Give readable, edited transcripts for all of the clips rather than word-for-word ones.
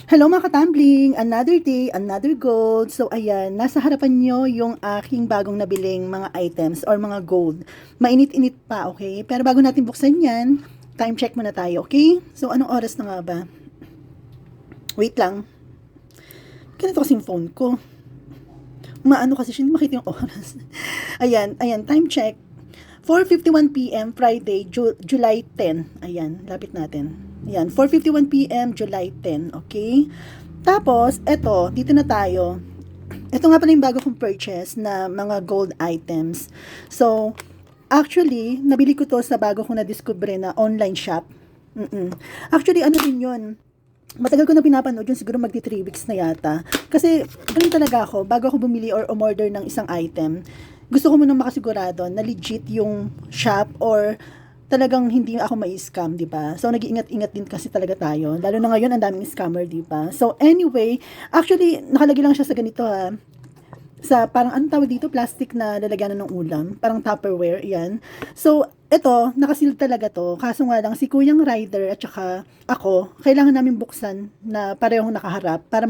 Hello mga katambling! Another day, another gold. So ayan, nasa harapan nyo yung aking bagong nabiling mga items or mga gold. Mainit-init pa, okay? Pero bago natin buksan yan, time check muna tayo, okay? So anong oras na nga ba? Wait lang. Ganito kasing phone ko. Maano kasi siya, hindi makita yung oras. ayan, time check. 4:51 p.m. Friday, July 10. Ayan, lapit natin. Ayan, 4:51 p.m. July 10, okay? Tapos, eto, dito na tayo. Ito nga pala yung bago kong purchase na mga gold items. So, actually, nabili ko to sa bago kong na-discover na online shop. Actually, ano din yun? Matagal ko na pinapanood yun, siguro magti 3 weeks na yata. Kasi, ganun talaga ako, bago ako bumili or umorder ng isang item, gusto ko munang makasigurado na legit yung shop or talagang hindi ako mai-scam, di ba? So, nag-iingat-ingat din kasi talaga tayo. Lalo na ngayon, ang daming scammer, di ba? So, anyway, actually, nakalagay lang siya sa ganito, ha. Sa parang, anong tawag dito? Plastic na lalagyanan ng ulam. Parang Tupperware, yan. So, ito, nakasil talaga to. Kaso nga lang, si Kuyang Rider at saka ako, kailangan namin buksan na parehong nakaharap para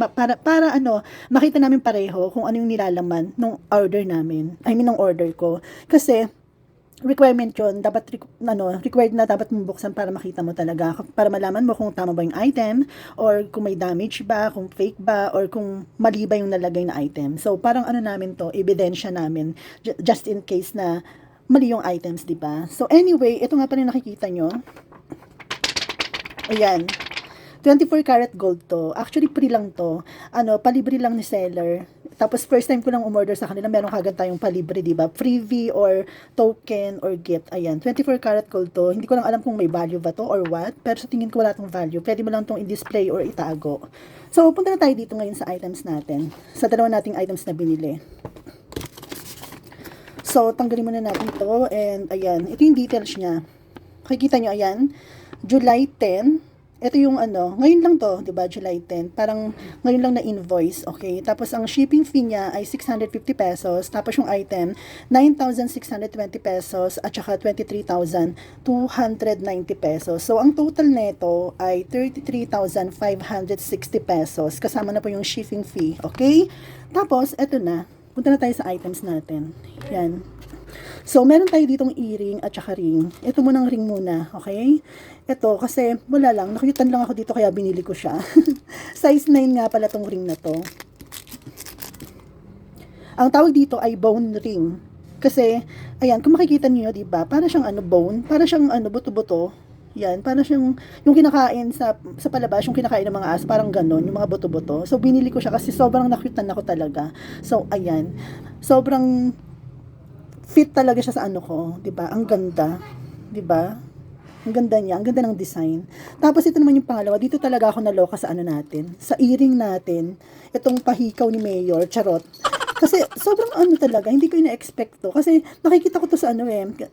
ano, makita namin pareho kung ano yung nilalaman nung order namin. I mean, nung order ko. Kasi, requirement yun, dapat required na dapat mong buksan para makita mo talaga, para malaman mo kung tama ba yung item, or kung may damage ba, kung fake ba, or kung mali ba yung nalagay na item. So, parang ano namin to, ebidensya namin, just in case na mali yung items, di ba? So, anyway, ito nga pa rin nakikita nyo. Ayan. 24 karat gold to. Actually, free lang to. Palibre lang ni seller. Tapos, first time ko lang umorder sa kanila, meron kagad tayong palibre, di ba? Freebie or token or gift. Ayan, 24 karat gold to. Hindi ko lang alam kung may value ba to or what. Pero sa tingin ko wala tong value. Pwede mo lang tong i-display or itago. So, punta na tayo dito ngayon sa items natin. Sa dalawa nating items na binili. So, tanggalin muna natin to. And, ayan. Ito yung details niya. Makikita nyo, ayan. July 10. Ito yung ngayon lang to, 'di ba? July 10. Parang ngayon lang na invoice, okay? Tapos ang shipping fee niya ay 650 pesos, tapos yung item 9,620 pesos at saka 23,290 pesos. So ang total nito ay 33,560 pesos kasama na po yung shipping fee, okay? Tapos eto na. Punta na tayo sa items natin. Yan. So, meron tayo ditong earring at saka ring. Ito munang ring muna, okay? Ito, kasi wala lang. Nakuyutan lang ako dito kaya binili ko siya. Size 9 nga pala tong ring na to. Ang tawag dito ay bone ring. Kasi, ayan, kung makikita niyo, diba? Para siyang bone. Para siyang buto-buto. Yan, para siyang, yung kinakain sa palabas, yung kinakain ng mga aso, parang ganon, yung mga buto-buto. So, binili ko siya kasi sobrang nakuyutan ako talaga. So, ayan. Sobrang fit talaga siya sa ko, 'di ba? Ang ganda, 'di ba? Ang ganda niya, ang ganda ng design. Tapos ito naman yung pangalawa, dito talaga ako naloka sa natin, sa earring natin, itong pahikaw ni Mayor, charot. Kasi sobrang talaga, hindi ko ina-expect to. Kasi nakikita ko to sa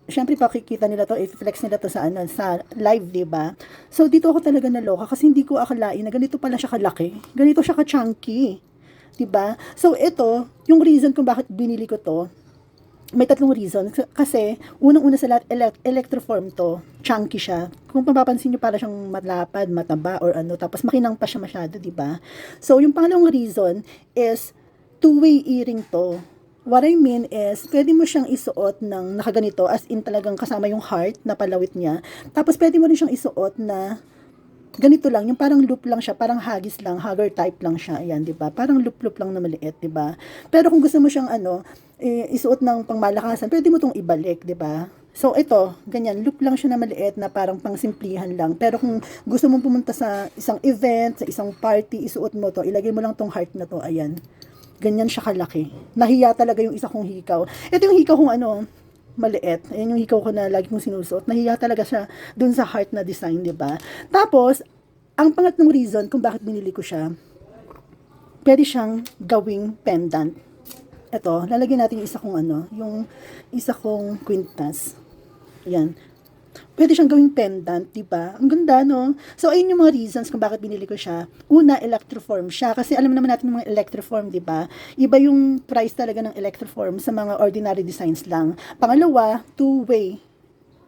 syempre pakikita nila to, i-flex nila to sa sa live, 'di ba? So dito ako talaga naloka kasi hindi ko akalain na ganito pala siya kalaki. Ganito siya ka-chunky, 'di ba? So ito, yung reason kung bakit binili ko to, may tatlong reason. Kasi, unang-una sa lahat, electroform to. Chunky siya. Kung mapapansin nyo, para siyang malapad, mataba, or tapos makinang pa siya masyado, di ba? So, yung pangalawang reason is, two-way earring to. What I mean is, pwede mo siyang isuot ng nakaganito, as in talagang kasama yung heart na palawit niya. Tapos, pwede mo rin siyang isuot na ganito lang, yung parang loop lang siya, parang hagis lang, hugger type lang siya, ayan, di ba? Parang loop-loop lang na maliit, di ba? Pero kung gusto mo siyang isuot ng pangmalakasan, pwede mo tong ibalik, di ba? So ito, ganyan, loop lang siya na maliit na parang pangsimplihan lang. Pero kung gusto mong pumunta sa isang event, sa isang party, isuot mo to, ilagay mo lang tong heart na to, ayan. Ganyan siya kalaki. Nahiya talaga yung isa kong hikaw. Ito yung hikaw kong maliit. Ayan yung hikaw ko na lagi kong sinusuot. Nahiya talaga siya dun sa heart na design, di ba? Tapos, ang pangatlong reason kung bakit binili ko siya, pwede siyang gawing pendant. Ito, lalagyan natin yung isa kong yung isa kong quintas. Ayan. Pwede siyang gawing pendant, di ba? Ang ganda, no? So, ayun yung mga reasons kung bakit binili ko siya. Una, electroform siya. Kasi alam naman natin yung mga electroform, di ba? Iba yung price talaga ng electroform sa mga ordinary designs lang. Pangalawa, two-way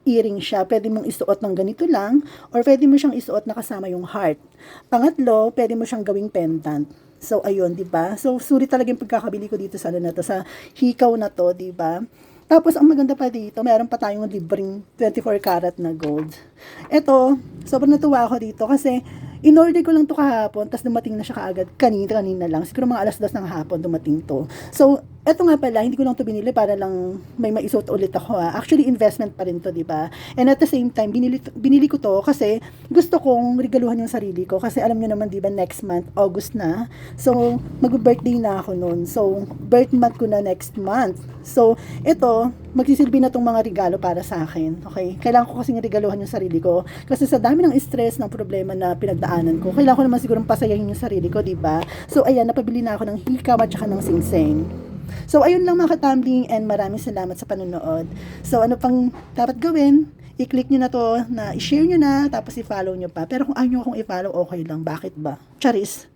earring siya. Pwede mong isuot ng ganito lang, or pwede mo siyang isuot na kasama yung heart. Pangatlo, pwede mo siyang gawing pendant. So, ayun, di ba? So, sulit talaga yung pagkakabili ko dito sa ano na to, sa hikaw na to, di ba? Tapos, ang maganda pa dito, meron pa tayong libreng 24 karat na gold. Ito, sobrang natuwa ako dito kasi in-order ko lang to kahapon, tapos dumating na siya kaagad kanina lang. Siguro mga alas 2 ng hapon dumating to. So, eto nga pala, hindi ko lang to binili para lang may maisuot ulit ako ha. Actually, investment pa rin to, di ba? And at the same time, binili ko to kasi gusto kong regaluhan yung sarili ko. Kasi alam nyo naman, di ba, next month, August na. So, mag-birthday na ako noon. So, birth month ko na next month. So, ito, magsisilbi na tong mga regalo para sa akin. Okay? Kailangan ko kasing regaluhan yung sarili ko. Kasi sa dami ng stress, ng problema na pinagdaanan ko, kailangan ko naman sigurong pasayahin yung sarili ko, di ba? So, ayan, napabili na ako ng hikaw at saka ng singseng. So, ayun lang mga katambling, and maraming salamat sa panonood. So, ano pang dapat gawin? I-click nyo na to, na i-share nyo na, tapos i-follow nyo pa. Pero kung ayaw nyo akong i-follow, okay lang. Bakit ba? Charis!